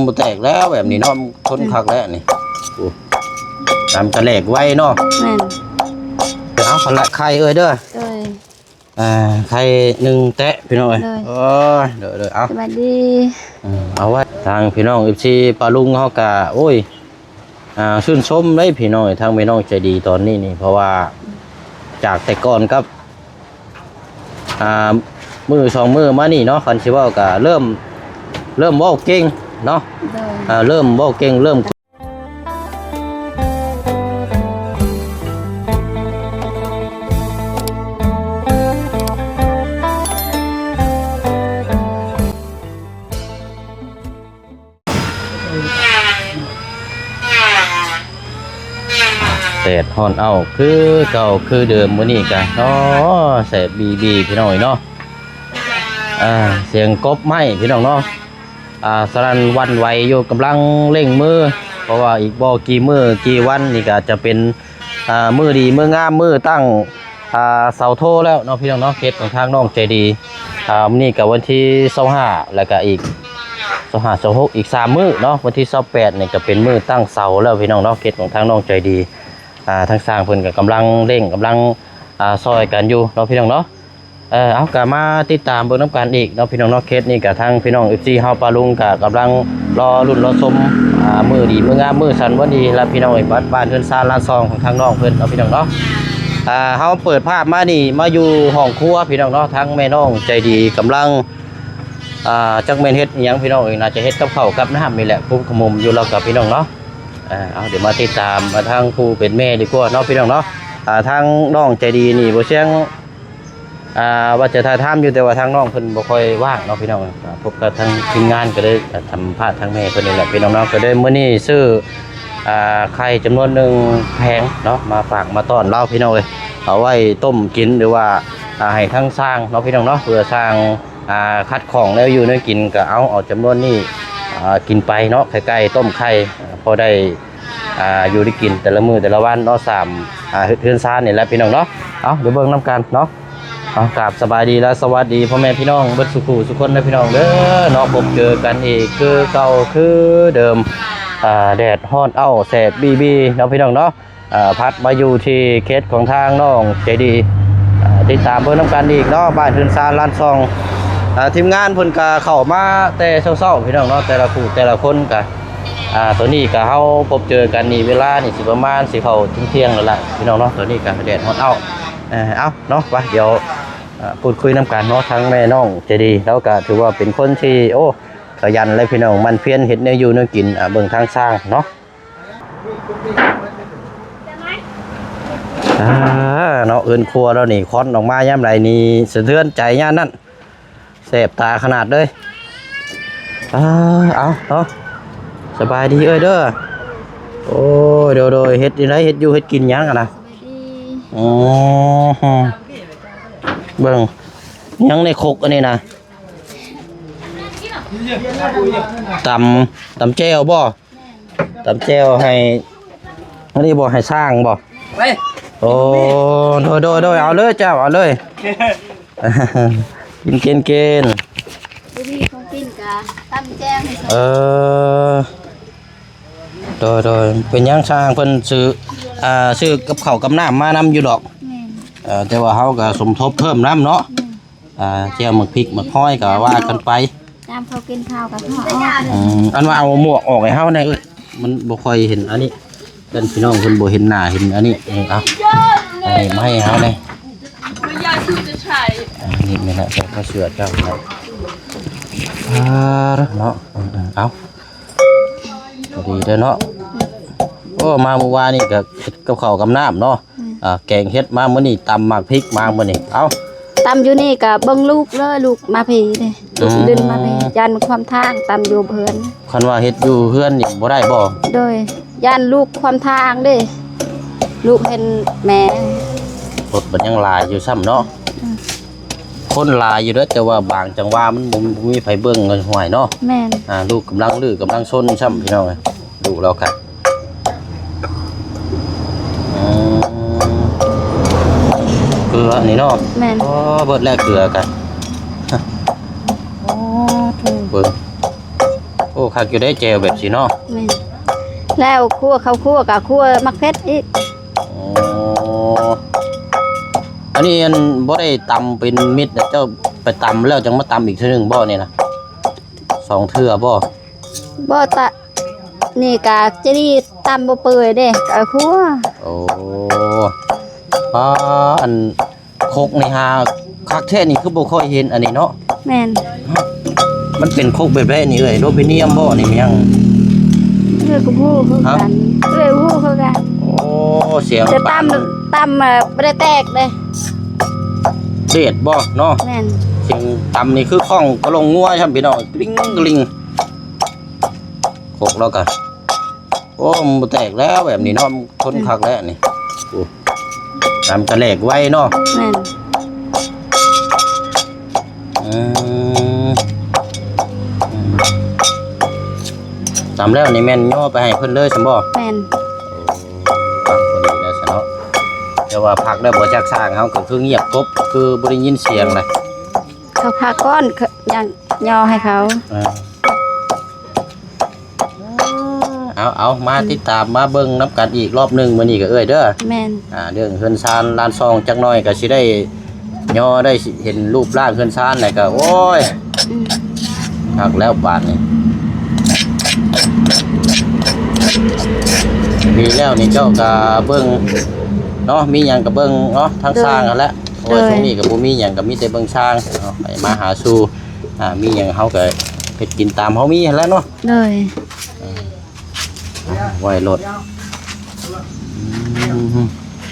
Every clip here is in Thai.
บ่แตกแล้วแบบนี้เนาะทนคักแล้วนี่โอ้ตามกระแหลกไว้เนาะแม่นเอาคนละไข่เอ้ยเด้อไข่1แตะพี่น้องเอ้ยโอ้ยเด้อเอาสวัสดีเอาไว้ทางพี่น้อง FC ปาลุงเฮาก็โอ้ยชื่นชมเลยพี่น้องทางพี่น้องใจดีตอนนี้นี่เพราะว่าจากแต่ก่อนครับมือ2มือมานี่เนาะคันสิเว้าก็เริ่มเว้าเก่งเนาะเริ่มเว้าเก่งเริ่มแดดฮ้อนเอาคือเก่าคือเดิมมื้อนี้กันเนาะแสบบีพี่น้องเนาะเสียงกบไม้พี่น้องเนาะสรันวันไหวอยู่กำลังเร่งมือเพราะว่าอีกบ่กี่มื้อกี่วันนี่ก็จะเป็นมื้อดีมื้องามมื้อตั้งเสาโทแล้วเนาะพี่น้องเนาะเขตของทางน้องใจดีมื้อนี้ก็วันที่25แล้วก็อีก25 26อีก3มื้อเนาะวันที่28นี่ก็เป็นมื้อตั้งเสาแล้วพี่น้องเนาะเขตของทางน้องใจดีทั้งสร้างเพิ่นก็กำลังเร่งกำลังซอยกันอยู่เนาะพี่น้องเนาะเอากลับมาติดตามเบิ่งน้ำกันอีกเนาะพี่น้องเนาะเคสนี่กับทางพี่น้อง FC เฮาปาลุงก็กำลังรอรุ่นรอชมมือดีมืองามมือสันวันดีแล้วพี่น้องไอ้บ้านเพิ่นซ่านลานซองของทางน้องเพิ่นเนาะพี่น้องเนาะเฮาเปิดภาพมานี่มาอยู่ห้องครัวพี่น้องเนาะทั้งแม่น้องใจดีกำลังจักแม่นเฮ็ดอีหยังพี่น้องน่าจะเฮ็ดกับข้าวกับน้ำนี่แหละคุมขมุมอยู่แล้วกับพี่น้องเนาะเอาเดี๋ยวมาติดตามมาทางผู้เป็นแม่ดีกว่าเนาะพี่น้องเนาะทางน้องใจดีนี่บ่เชียงว่าจะถ่ายทำอยู่แต่ว่าทางน้องเพิ่นบ่ค่อยว่างเนาะพี่น้องพบกับทางทีมงานก็เลยทำพาดทางแม่เพิ่นนี่แหละพี่น้องเนาะก็ได้มื้อนี้ซื้อไข่จำนวน1แผงเนาะมาฝากมาต้อนเราพี่น้องเอ้ยเอาไว้ต้มกินหรือว่าให้ทั้งสร้างเนาะพี่น้องเนาะเพื่อสร้างคัดของแล้วอยู่ในกินก็เอาจำนวนนี้กินไปเนาะไข่ไก่ต้มไข่พอได้อยู่ได้กินแต่ละมื้อแต่ละวันเนาะ3เฮือนซ่านนี่แหละพี่น้องเนาะเอาเดี๋ยวเบิ่งนํกันเนาะกราบสบายดีและสวัสดีพ่อแม่พี่น้องเบิดสุขุสุขคนนะพี่น้องเด้อเนาะพบเจอกันอีกคือเก่าคือเดิมแดดฮ้อนเอาแสบบีเนาะพี่น้องเนาะพัดมาอยู่ที่เขตของทางน้องใจดีติดตามเบิ่งน้ำกันอีกเนาะบ้านพื้นซานล้านซองทีมงานเพิ่นก็เข้ามาแต่เช้าๆพี่น้องเนาะแต่ละคู่แต่ละคนก็ตัวนี้ก็เฮาพบเจอกันนี่เวลานี่สิประมาณสิเข้าเที่ยงแล้วล่ะพี่น้องเนาะตัวนี้ก็แดดฮ้อนเอาเนาะไปเดี๋ยวพูดคุยน้ำกันเนาะทั้งแม่น้องใจดีแล้วก็ถือว่าเป็นคนที่โอ้ขยันเลยพี่น้องมันเพี้ยนเห็ดเนื้ออยู่เนื้อกินเบิ่งทางสร้างเนาะเนาะเอิ้นครัวแล้วนี่ค้อนออกมาย่ำไรนี่สะเทือนใจย่านนั่นแสบตาขนาดเลยเอาเนาะสบายดีเด้อโอ้เดี๋ยวเฮ็ดยังไงเฮ็ดอยู่เฮ็ดกินยังนะเบิ่งยังในคกอันนี้นะตำแจ่วบ่ตำแจ่วให้อันนี้บ่ให้สร้างบ่โอ้โดยเอาเลยเจ้าเอาเลยกินบุมีของกินกะตำแจ่วให้โดยเป็นยังสร้างเพิ่นซื้อกับข้าวกับน้ำมานำอยู่ดอกแต่ว่าเขาก็สมทบเพิ่มน้ำเนาะเจียวหมึกพริกหมึกห้อยก็ว่ากันไปน้ำเขากินข้าวกับข้าวอันว่าเอาหมวกออกให้เขาเนี่ยมันบ่ค่อยเห็นอันนี้เป็นพี่น้องคนบ่เห็นหน้าเห็นอันนี้เอาอันนี้ไม่ให้เขาเนี่ยนี่ไม่ละแต่เขาเสือเจ้าเนาะเอาดีเด้อเนาะโอ้มาเมื่อวานนี่กับข้าวกับน้ำเนาะแกงเฮ็ดมามื้อนี้ตำหมักพริกมามื้อนี้เอาตำอยู่นี่ก็เบิ่งลูกเลยลูกมาพี่นี่ลูกดึงมาพี่ยันความทางตำอยู่เพิ่นคันว่าเฮ็ดอยู่เฮือนนี่บ่ได้บ่โดยยันลูกความทางเด้ลูกเห็นแม่รถมันยังหลายอยู่ซ้ำเนาะคนหลายอยู่เด้อแต่ว่าบางจังหวะมันบ่มีไผเบิ่งเงินห่วยเนาะแม่นลูกกำลังลื้อกำลังซนซ้ำพี่น้องดูแล้วค่ะเกลือนี่เนาะแม่นเบิดแรกเกลือกันเบิ่งโอ้ คักอยู่ได้แจวแบบสิเนาะ แม่นแล้วคั่วข้าวคั่วกับคั่วมักเพชรอีก อ๋ออันนี้อันบ่ได้ตำเป็นมิตรนะเจ้าไปตำแล้วจังมาตำอีกเทื่อนึงบ่นี่นะ2เทื่อบ่ บ่ตะนี่กะจะนี่ตำบ่เปื่อยเด้กะคั่ว โอ้ป้าอันโคกนี่ฮะคักแท้นี่คือบ่ค่อยเห็นอันนี้เนาะ แม่น มันเป็นโคกแบบไรนี่เอ้ยโรบิเนียมบ่นี่มันยัง เอ้ยก็ฮู้คือกันเอ้ยฮู้คือกัน โอ้เสียง จะ ปาน ตำบ่ได้แตกเด้ เด็ดบ่เนาะ แม่น เสียงตำนี่คือข้องกระลงงัวช่ำพี่น้องกลิ้งกลิ้งโคกแล้วกันโอ้มันบ่แตกแล้วแบบนี้เนาะมันทนคักแล้วนี่โอ้ตำกระแหลกไว้เนาะ แม่น อืมตำแล้วนี่แม่นย่อไปให้เพิ่นเลยซั่นบ่ แม่น ฟังพอดีแล้วซั่นเนาะแต่ว่าพักได้บ่จักสร้างเฮาก็คือเงียบกบคือบ่ได้ยินเสียงเลย เขาพาก้อนยังย่อให้เขา เอามาติดตามมาเบิ่งน้ำกันอีกรอบหนึงมื้อนี้ก็เอ้ยเด้อ แม่น เรื่องเฮือนซานลานซองจักหน่อยก็สิได้ย่อได้สิเห็นรูปร่างเฮือนซานน่ะก็โอ้ย อืม พักแล้วบาดนี้มีแล้วนี่เจ้าก็เบิ่งเนาะมีหยังก็เบิ่งเนาะทางสร้างนั่นแหละโอ้ยช่วงนี้ก็บ่มีหยังก็มีแต่เบิ่งสร้างเนาะไปมาหาสู่มีหยังเฮาก็เฮ็ดกินตามเฮามีหั่นแหละเนาะ เลย ไว้รถ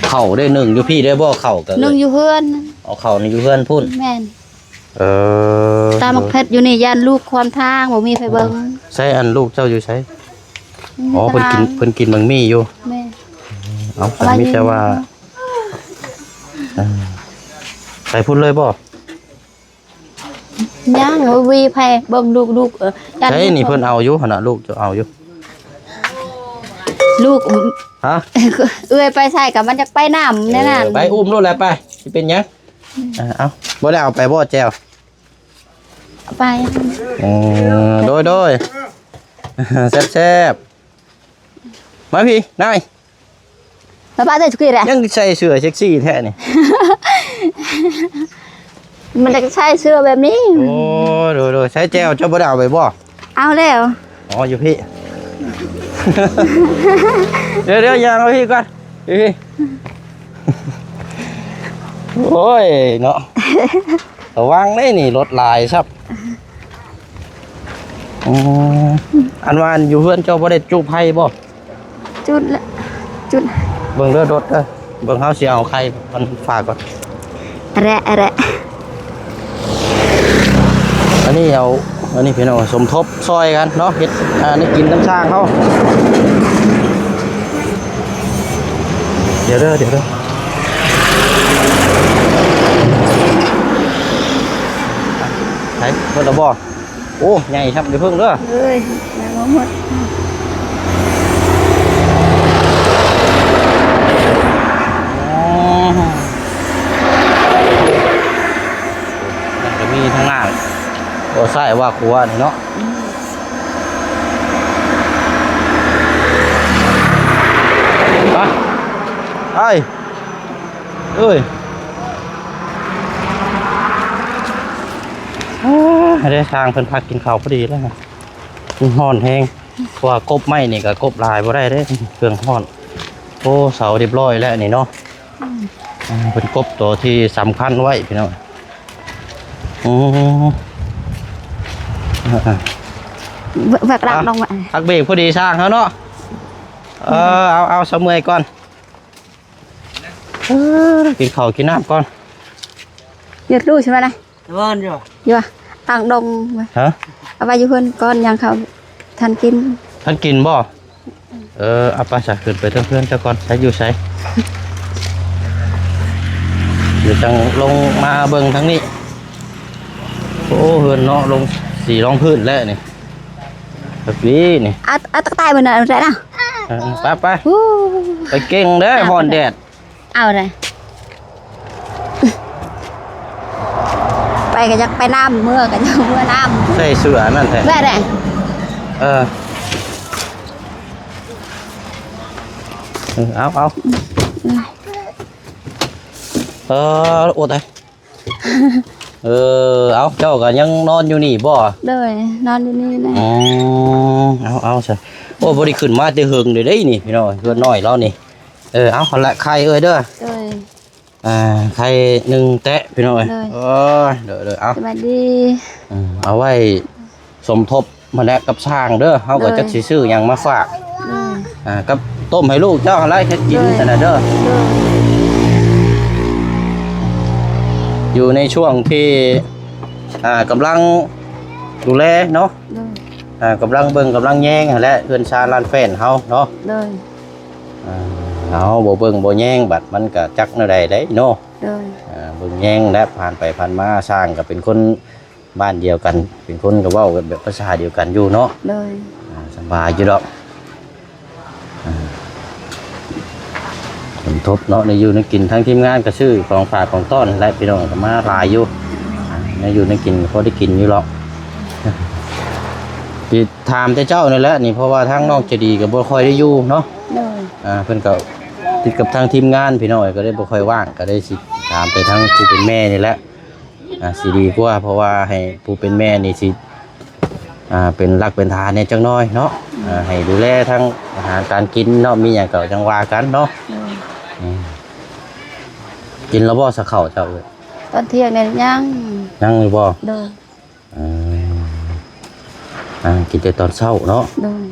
เข่าได้หนึ่งอยู่พี่ได้บ่เข่ากัน นึ่งอยู่เพื่อน เอาเข่านี่อยู่เพื่อนพุ่น แม่น เออ ตามักเพชรอยู่นี่ย่านลูกความทางบ่มีไฟเบิ่ง ใช่อันลูกเจ้าอยู่ใช้อ๋อเพิ่นกินมังมี่อยู่ แม่ เอาสามีแต่ว่าไปพุ่นเลยบ่ ย่างวีไผเบิ่งลูกย่าน ใช่นี่เพิ่นเอาอยู่หั่นน่ะลูกจะเอาอยู่ ลูก ฮะ เอื้อยไปใส่กับมันจะไปน้ำแน่นั่น ไปอุ้มลูกแล้วไปสิเป็นหยังเอาบ่ได้เอาไปบ่แจว ไป โดย แซ่บๆมาพี่นาย แล้วป้าได้ทุกทีแหละ ยังใส่เสื้อเซ็กซี่แท้นี่ มันจะใส่เสื้อแบบนี้ โอ้โดยใช้แจวเจ้าบ่ได้เอาไปบ่ เอาแล้ว อ๋ออยู่พี่ เดี๋ยวยางเอาพี่ก่อนอยู่พี่ โอ้ยเนาะระวังได้นี่รถลายครับอันวานอยู่เพื่อนเจ้าบ่ได้จุไผ่บ่ จุดละจุด เบิ่งเรือรถเด้อเบิ่งเฮาสิเอาใครมันฝากก่อน แระ อันนี้เอาอันนี้พี่น้องสมทบซอยกันเนาะเฮ็ดนี่กินน้ำช่างเขาเดี๋ยวไหนเพิ่นเอาบ่โอ้ใหญ่ครับเดี๋ยวเพิ่งเด้อ เอ้ยแล้วหมด มันจะมีทางหน้าโอ้ใส่ว่าครัวนี่เนาะไปเอ้ยได้ทางเพิ่นพักกินข้าวพอดีแล้วนะฮ้อนแฮงเพราะว่ากบไม้นี่ก็กบลายบ่ได้เด้เครื่องฮ้อนโอ้เสาเรียบร้อยแล้วนี่เนาะเป็นกบตัวที่สำคัญไว้พี่น้องแบบดักลงมา พักเบรกพอดีสร้างเขาเนาะเอาเสมอยก่อนกินข้าวกินน้ำก่อน หยุดดูใช่ไหมนะ เงินอยู่ อยู่ต่างดงไป ฮะ เอาไปอยู่เพื่อนก่อนยังเขาทันกิน ท่านกินบ่เอาไปสักขึ้นไปเพื่อนๆเจ้าก่อนใช้อยู่ใช้เดี๋ยวจังลงมาเบิ่งทั้งนี้โอ้เฮือนเนาะลงสีรองพื้นแล้วนี่แบบนี้นี่ เอาตะไคร้บนนั้นอะไรนะ ไปไปเก่งเด้อฮ้อนแดด เอาเลยไปกันจะไปน้ำเมื่อกันจะเมื่อน้ำ ใส่เสื้อนั่นแท้ แม่เลย เอาโอ้ตายเอาเจ้าก็ยังนอนอยู่นี่บ่ เลยนอนอยู่นี่นะ อ๋อเอาซะโอ้บ่ได้ขึ้นมาแต่เฮิงเด้นี่พี่น้องเพื่อนน้อยเรานี่เอาหั่นละไข่เด้อ เลย ไข่1แตะพี่น้องเด้อเอา สวัสดี เอาไว้สมทบมาแล้วกับช้างเด้อเฮาก็จักสิซื้อหยังมาฝาก เลย กับต้มให้ลูกเจ้าอะไรเฮ็ดกินซั่นน่ะเด้อ เลย อยู่ในช่วงที่กำลังดูแลเนาะ เลย กำลังเบิ่งกำลังแย่งหั่นแหละเฮือนชาลานแฟนเฮาเนาะ เลย เอาบ่เบิ่งบ่แย่งบัดมันก็จักแนวใดได้เนาะ เลย เบิ่งแย่งและผ่านไปผ่านมาสร้างก็เป็นคนบ้านเดียวกันเป็นคนก็เว้ากันแบบภาษาเดียวกันอยู่เนาะ เลย สบายอยู่ดอกสมทบเนาะในอยู่ในกินทั้งทีมงานก็ซื้อของฝากของต้อนและพี่น้องก็มาหลายอยู่ในอยู่ในกินพอได้กินอยู่หรอกที่ถามแต่เจ้านี่แหละนี่เพราะว่าทางนอกจะดีก็บ่ค่อยได้อยู่เนาะ เลย เพิ่นก็ติดกับทางทีมงานพี่น้อยก็ได้บ่ค่อยว่างก็ได้สิถามไปทางผู้เป็นแม่นี่แหละสิดีกว่าเพราะว่าให้ผู้เป็นแม่นี่สิเป็นรักเป็นทานเนี่ยจังน้อยเนาะให้ดูแลทั้งอาหารการกินเนาะมีหยังก็จังว่ากันเนาะ เลย กินแล้วบ่สักข้าวเจ้าเอ้ย ตอนเที่ยงเนี่ยยัง ยังอยู่บ่ เลย กินแต่ตอนเช้าเนาะ เลย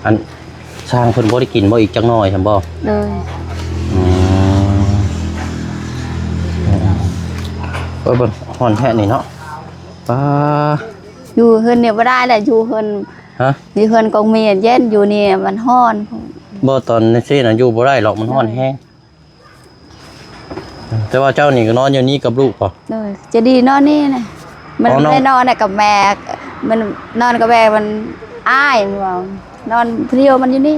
อันสร้างเพิ่นบ่ได้กินบ่อีกจังน้อยซั่นบ่ เลย เบิ่งฮ้อนแท้นี่เนาะป้า อยู่เฮือนเนี่ยบ่ได้แหละอยู่เฮือน ฮะ อยู่เฮือนกองเมียเย็นอยู่เนี่ยมันฮ้อน บ่ตอนนี้น่ะอยู่บ่ได้หรอกมันร้อนแฮงแต่ว่าเจ้านี่ก็นอนอยู่นี่กับลูกป่ะ เลยจะดีนอนนี่นะมัน อ๋อนอน ไม่นอนน่ะกับแม่มันนอนกับแม่มันอ้ายมันว่านอนเพลียวมันอยู่นี่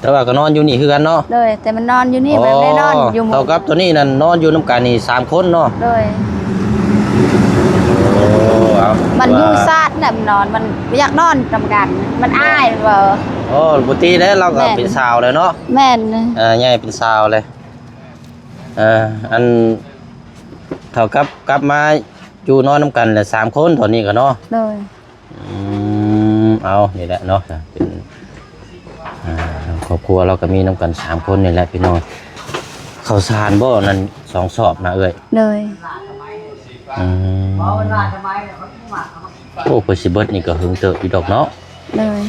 แต่ว่าก็นอนอยู่นี่คือกันเนาะ เลยแต่มันนอนอยู่นี่มันไม่ได้นอนอยู่หมู่ เท่ากับตัวนี้นั่นนอนอยู่นำกันนี่3คนเนาะ เลย โอ้เอา มันอยู่ซาดน่ะมันนอนมันไม่อยากนอนนำกัน มันอ้ายมันว่า โอ้ปกติแล้วเราก็เป็นสาวแล้วเนาะ แม่นนะ ใหญ่เป็นสาวเลยอันเท่ากับกลับมาอยู่นอนนำกันแหละ3คนตอนนี้ก็เนาะ เลย เอานี่แหละเนาะเป็นครอบครัวเราก็มีน้ำกัน3คนนี่แหละพี่น้องข้าวสารบ่นั่น2สอบนะเอ้ย เลย โอ้ก็สิเบิดนี่ก็หึงเติบอยู่ดอกเนาะ เลย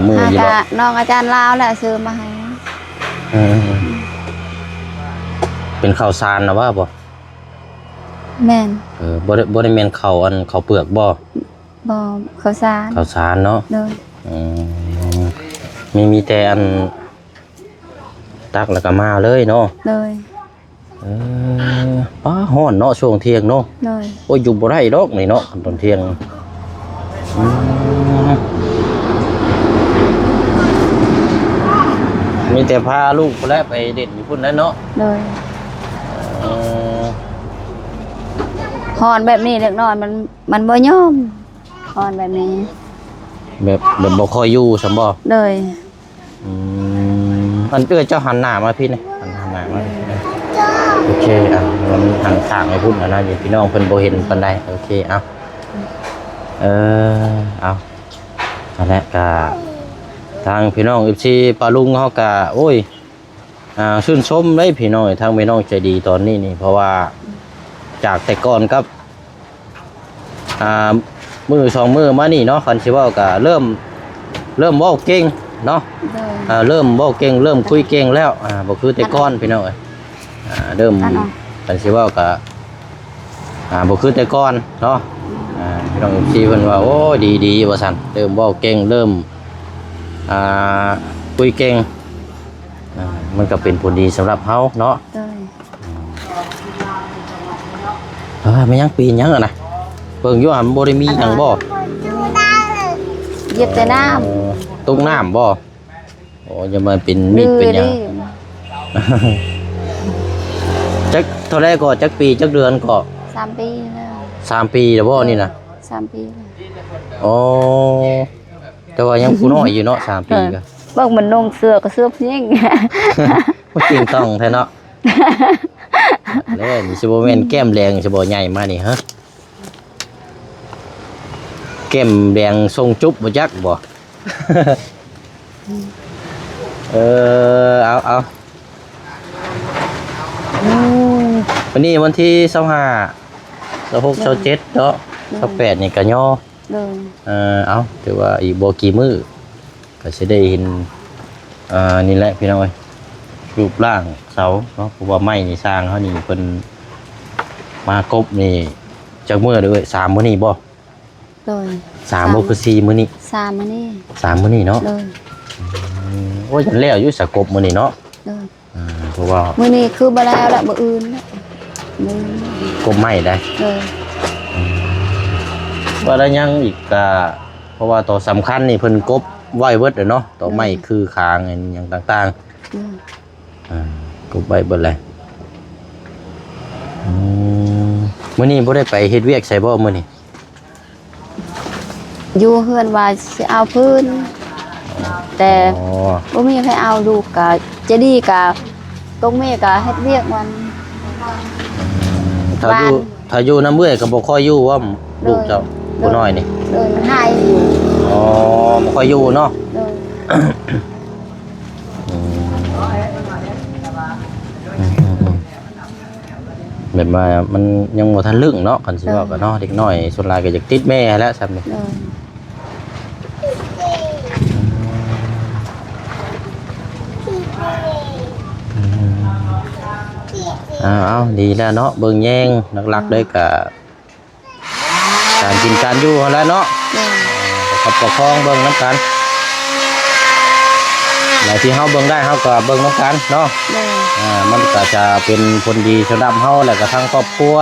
มืออยู่ดอก น้องอาจารย์ลาวแหละซื้อมาให้ เป็นข้าวสารนะว่าบ่ แม่น บ่ได้แม่นข้าวอันข้าวเปลือกบ่ บ่ข้าวสาร ข้าวสารเนาะ เลย มีแต่อันตักแล้วก็มาเลยเนาะ เลย ฮ้อนเนาะช่วงเที่ยงเนาะ เลย โอ้ยอยู่บ่ได้ดอกนี่เนาะตอนเที่ยงมีแต่พาลูกและไปเด็ดอยู่พุ่นแล้วเนาะ เลยฮอนแบบนี้เล็กน้อยมันบ่ยอมฮอนแบบนี้ แบบบ่ค่อยอยู่ซั่นบ่ เลย อันเจ้าหันหน้ามาพี่นี่หันหน้ามาโอเคมันหันข้างไปพุ่นนะอย่าพี่น้องเพิ่นบ่เห็นปานใดโอเคเอานั่นแหละก็ทางพี่น้อง FC ปาลุงเฮาก็โอ้ยชื่นชมเลยพี่น้องทางพี่น้องใจดีตอนนี้นี่เพราะว่าจากแต่ก่อนกับมือ2มือมานี่เนาะคันสิเว้าก็เริ่มเว้าเก่งเนาะ เลย เริ่มเว้าเก่งเริ่มคุยเก่งแล้วบ่คือแต่ก่อนพี่น้องเริ่มคันสิเว้าก็บ่คือแต่ก่อนเนาะพี่น้อง FC เพิ่นว่าโอ้ดีว่าซั่นเริ่มเว้าเก่งเริ่มคุยเก่งมันก็เป็นผลดีสำหรับเฮาเนาะ เลย มันยังปีนยังนะเบิ่งอยู่หั่นบ่ได้มีหยังบ่ เหยียบแต่น้ ตกน้ำบ่โอ้ยังมาเป็น ำ มีดเป็นหยัง ดิ จักเท่าไรก็จักปีจักเดือนก็ 3 ปีแล้ว 3 ปีแล้วบ่นี่นะ 3 ปีแล้ว โอ้แต่ว่ายังผู้น้อยอยู่เนาะ3 ปีก็ เบิ่งมันนุ่งเสื้อก็เสื้อผู้หญิง บ่จริงต้องแท้เนาะแล้วนี่สิบ่แม่นแก้มแดงสิบ่ใหญ่มานี่ฮะแก้มแดงทรงจุ๊บบ่จักบ่ เอาวันนี้วันที่25 26 27เนาะ28นี่ก็ย่อ เลย เอาถือว่าอีกบ่กี่มื้อก็สิได้เห็นนี่แหละพี่น้องเอ้ยรูปร่างเสาเนาะเพราะว่าไม้นี่สร้างเฮานี่เพิ่นมากบนี่จักมื้อเด้อ3มื้อนี้บ่ เลย 3บ่คือ4มื้อนี้ 3มื้อนี้ 3มื้อนี้เนาะ เลย โอ้ยจันแล้วอยู่สะกบมื้อนี้เนาะ เลย เพราะว่า มื้อนี้คือบ่แล้วละมื้ออื่นละมื้อก บไม้ได้ เลย ว่าแล้วยังอีกก็เพราะว่าตัวสำคัญนี่เพิ่นกบไว้เบิดเนาะตัวไม้คือคางอันหยังต่างๆกบไว้เบิดเลยมื้อนี้บ่ได้ไปเฮ็ดเวียกใส่บ่มื้อนี้ อยู่เฮือนว่าสิเอาพื้นแต่ อ๋อ บ่มีใครเอาลูกก็จะดีก็ตรงแม่ก็เฮ็ดเวียกมัน ถ้าอยู่ บ้าน ถ้าอยู่น้ำเมื่อยก็บ่ค่อยอยู่ว่าลูกเจ้าผู้น้อยนี่ เลยมันหายอยู่ อ๋อบ่ค่อยอยู่เนาะ เลย แบบว่ามันยังบ่ทันลึกเนาะคันสิว่าก็เนาะเด็กน้อยส่วนหลายก็อยากติดแม่แล้วซ้ำนี่ เลย เอาดีแล้วเนาะเบิ่งแยงหลักๆเลยก็การกินการอยู่หั่นแหล้วเนาะ เลย กับประคองเบิ่งน้ำกันไหนที่เฮาเบิ่งได้เฮาก็เบิ่งน้ำกันเนาะ เลย มันก็จะเป็นผลดีสำหรับเฮาและก็ทั้งครอบครัว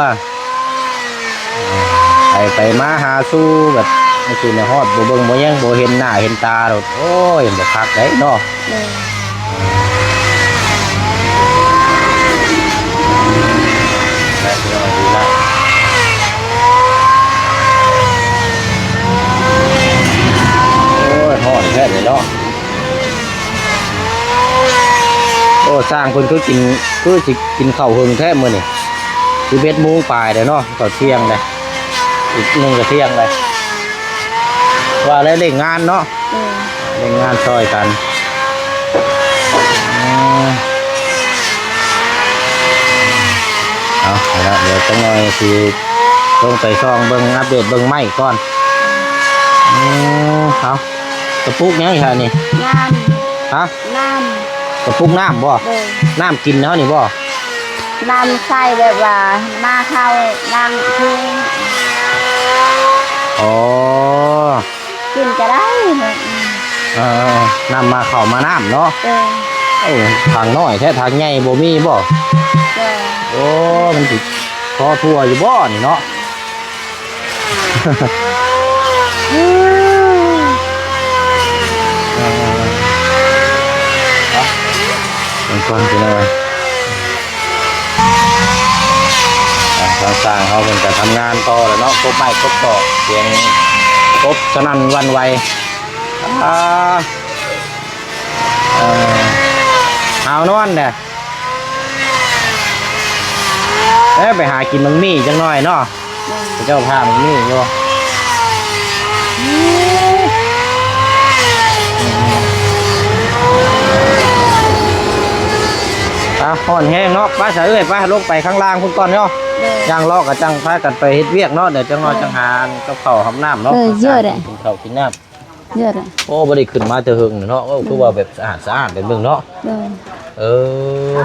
ไปมาหาสู้แบบนี่คือในฮอดบ่เบิ่งบ่แยงบ่เห็นหน้าเห็นตาโดดโอ้ยบ่คักได้เนาะ เลย ได้เดี๋ยวดีละโอ้ยฮอดแท้เลยเนาะโอ้สร้างเพิ่นคือสิกินข้าวหึงแท้มื้อนี่11 โมงปลายเด้อเนาะตอนเที่ยงเด้อีกนึงก็เที่ยงเลยว่าแล้วเล่นงานเนาะ เลย เล่นงานช่วยกันเอาละเดี๋ยวจังหน่อยสิลงไปซ่องเบิ่งอัปเดตเบิ่งไม้ก่อนเอากระปุกยังอีกฮะนี่ น้ ฮะ ำน้ กระปุกน้ำบ่ ำเลย น้ำกินเนาะนี่บ่ น้ำใส่แบบว่ามาเข้าน้ำคือ อ๋อ กินจะได้เลย น้ำมาเข้ามาน้ำเนาะ เลย เอ้าทางน้อยแท้ทางใหญ่บ่มีบ่ เลย โอ้มันสิพอทั่วอยู่บ่นี่เนาะ เป็นคนเป็นอะไรทางสร้างเขาเป็นการทำงานต่อแล้วเนาะครบไม้ครบต่อเสียงครบสนั่นหวันไหวเอานอนเด้อไปหากินมังมี่จังหน่อยเนาะเจ้าพามังมี่อยู่ห่อนแห้งเนาะป้าเสือเอ้ยป้าลงไปข้างล่างคุณก่อนเนาะ เลย ย่างลอกกับจังพากันไปเฮ็ดเวียกเนาะเดี๋ยวจังนอนจังหานกับข้าวหำน้ำเนาะ เยอะเลย กินข้าวกินน้ เยอะเลย ำโอ้บ่ได้ขึ้นมาแต่หึงเนาะก็คือว่าแบบสะอาดเป็นเบิ่งเนาะ เลย เออ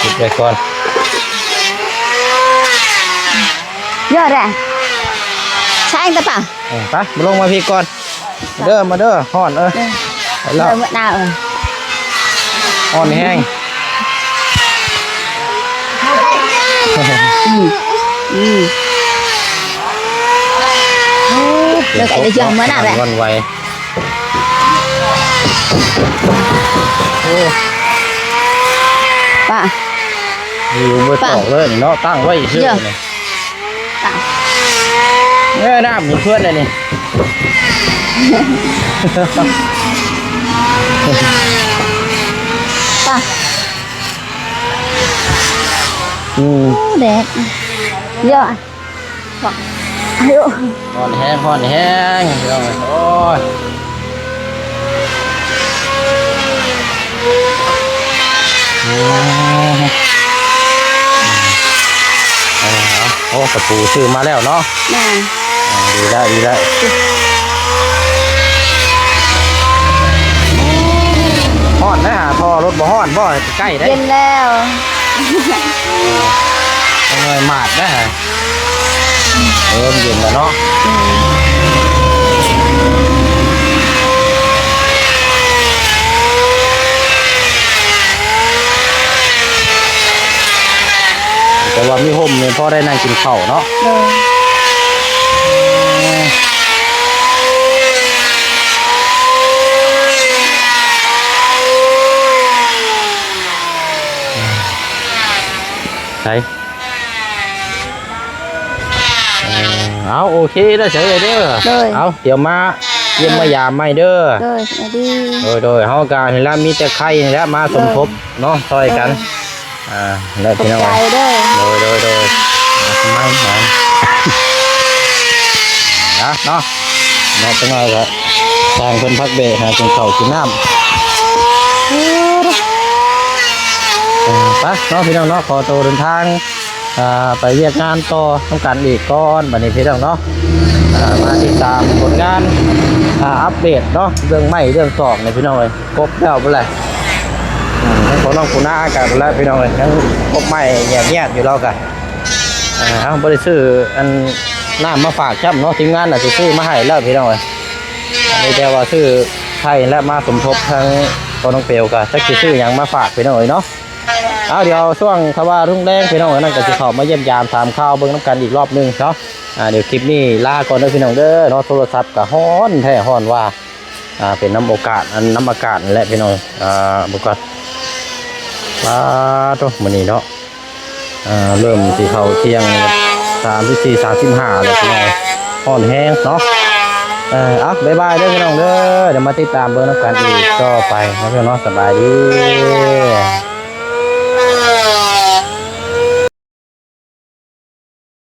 คิดไปก่อน เยอะเลยใช่แต่ป่ะ ไปมาลงมาพี่ก่อนมาเด้อห่อนไป เล แล้ว ยเมื่อหน้าห่อนแห้ง เลยไก่จะยอมเมื่อหน้าแหละ วันไวโอ้ ป่ะ อยู่บนตอกเลยเนาะตั้งไว้ชื่อนี่ ตาย น้ำมีเพื่อนเลยนี่ ป่ะ โอ้แดดเยอะบอกอายุ ห่อนแห้งห่อนแห้งพี่น้องโอ้ยโอ้ประตูซื้อมาแล้วเนาะ แม่ ดีได้ดีได้ห่อนนะฮะพอรถบ่ห่อนบ่ใกล้ได้ เย็นแล้ว เงยหมาดนะฮะเริ่มเย็นแล้วเนาะแต่ว่ามีห่มเนี่ยพอได้นั่งกินข้าวเนาะ เลย ใช่เอาโอเคได้ใช่เลยเด้อเอาเดี๋ยวมาเยี่ยมมายามไม่เด้อ เลยสวัสดี โดยเฮาการเห็นแล้วมีแต่ไข่นี่แหละมาสมทบเนาะช่วยกันแล้ว ตก พี่น้อง ใจเด้อ โดยไม่หมอนนะเนาะจังหน่อยก็สร้างเพิ่นพักเบะหากินข้าวกินน้ำไปเนาะพี่น้องเนาะขอตัวเดินทางไปเรียกงานต่อต้องการอีกก่อนบัดนี้พี่น้องเนาะมาติดตามผลงานอัปเดตเนาะเรื่องใหม่เรื่องสองในพี่น้องเลยครบแล้วไปเลยของน้องคุณน้ากันแล้วพี่น้องเลยยังครบใหม่แยกอยู่แล้วกันเอาบริซื้ออันน้ำมาฝากจ้ำเนาะทีมงานจะซื้อมาให้แล้วพี่น้องเลยนี่แต่ว่าซื้อไทยและมาสมทบทั้งตัวน้องเปียวกันจะซื้อยังมาฝากพี่น้องเลยเนาะเอาเดี๋ยวช่วงคำว่ารุ่งแรงพี่น้องนั่นก็จะเข้ามาเยี่ยมยามถามข่าวเบิ้งน้ำกันอีกรอบนึงเนาะเดี๋ยวคลิปนี้ลาก่อนเด้อพี่น้องเด้อเนาะโทรศัพท์กับฮ้อนแท้ฮ้อนว่าเป็นน้ำอากาศน้ำอากาศนั่นแหละพี่น้องบุกตัวมันนี่เนาะเริ่มสีเขาเที่ยง34-35เลยพี่น้องฮ้อนแห้งเนาะบ๊ายบายเด้อพี่น้องเด้อเดี๋ยวมาติดตามเบิ้งน้ำกันอีกต่อไปนะพี่น้องสบายดี